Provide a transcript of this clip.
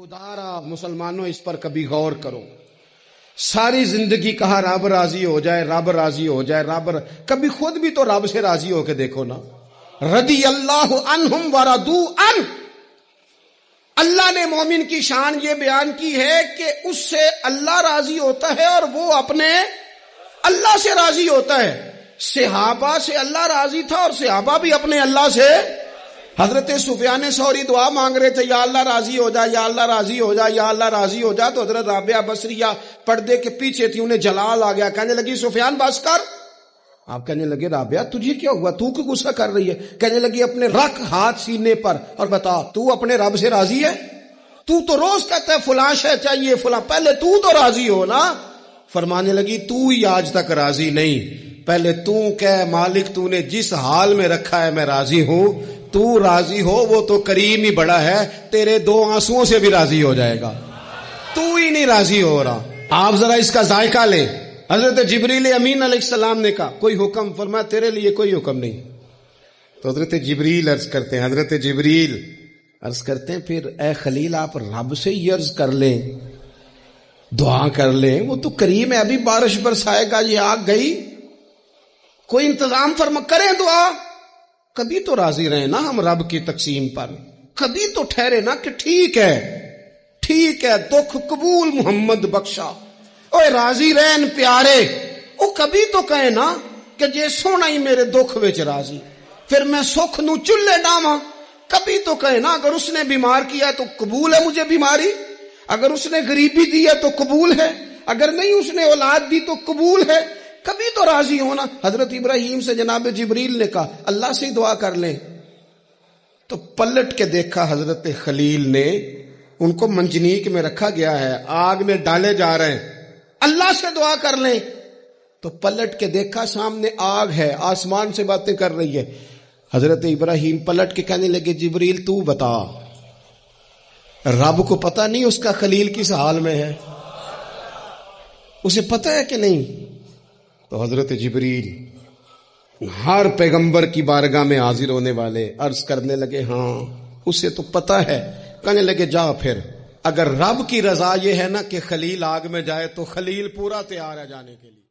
خدارا مسلمانوں اس پر کبھی غور کرو. ساری زندگی کہا رب راضی ہو جائے، رب راضی ہو جائے، کبھی خود بھی تو رب سے راضی ہو کے دیکھو نا. رضی اللہ عنہم ورضوا عنہ. اللہ نے مومن کی شان یہ بیان کی ہے کہ اس سے اللہ راضی ہوتا ہے اور وہ اپنے اللہ سے راضی ہوتا ہے. صحابہ سے اللہ راضی تھا اور صحابہ بھی اپنے اللہ سے. حضرت سفیان ثوری دعا مانگ رہے تھے، یا اللہ راضی ہو جا، یا اللہ راضی ہو جا، یا اللہ راضی ہو جا. تو حضرت رابعہ بصریہ پردے کے پیچھے تھی، انہیں جلال آ گیا، کہنے لگی سفیان بس کر. آپ کہنے لگے رابعہ تجھے کیا ہوا، تو کیوں غصہ کر رہی ہے؟ کہنے لگی اپنے رکھ ہاتھ سینے پر اور بتا تو اپنے رب سے راضی ہے؟ تو روز کہتا ہے فلاں شے چاہیے فلاں، پہلے تو راضی ہو نا. فرمانے لگی تو ہی آج تک راضی نہیں، پہلے تو کہہ مالک تو نے جس حال میں رکھا ہے میں راضی ہوں. تو راضی ہو، وہ تو کریم ہی بڑا ہے، تیرے دو آنسوؤں سے بھی راضی ہو جائے گا. تو ہی نہیں راضی ہو رہا. آپ ذرا اس کا ذائقہ لیں. حضرت جبریل امین علیہ السلام نے کہا کوئی حکم؟ فرمایا تیرے لیے کوئی حکم نہیں. تو حضرت جبریل عرض کرتے ہیں، حضرت جبریل عرض کرتے ہیں پھر اے خلیل آپ رب سے ہی عرض کر لیں، دعا کر لیں، وہ تو کریم ہے، ابھی بارش برسائے گا، یہ آگ گئی، کوئی انتظام فرما کریں دعا. کبھی تو راضی رہے نا ہم رب کی تقسیم پر، کبھی تو ٹھہرے نا کہ ٹھیک ہے دکھ قبول محمد بخشا، اوے راضی رہن پیارے. او کبھی تو کہے نا کہ جے سونا ہی میرے دکھ وچ راضی، پھر میں سکھ نو چلے ڈاواں. کبھی تو کہے نا اگر اس نے بیمار کیا تو قبول ہے مجھے بیماری، اگر اس نے غریبی دی ہے تو قبول ہے، اگر نہیں اس نے اولاد دی تو قبول ہے. کبھی تو راضی ہونا. حضرت ابراہیم سے جناب جبریل نے کہا اللہ سے ہی دعا کر لیں. تو پلٹ کے دیکھا حضرت خلیل نے، ان کو منجنیق میں رکھا گیا ہے، آگ میں ڈالے جا رہے ہیں، اللہ سے دعا کر لیں. تو پلٹ کے دیکھا سامنے آگ ہے، آسمان سے باتیں کر رہی ہے. حضرت ابراہیم پلٹ کے کہنے لگے جبریل تو بتا، رب کو پتہ نہیں اس کا خلیل کس حال میں ہے؟ اسے پتہ ہے کہ نہیں؟ تو حضرت جبریل ہر پیغمبر کی بارگاہ میں حاضر ہونے والے عرض کرنے لگے ہاں اسے تو پتہ ہے. کہنے لگے جا پھر، اگر رب کی رضا یہ ہے نا کہ خلیل آگ میں جائے تو خلیل پورا تیار ہے جانے کے لیے.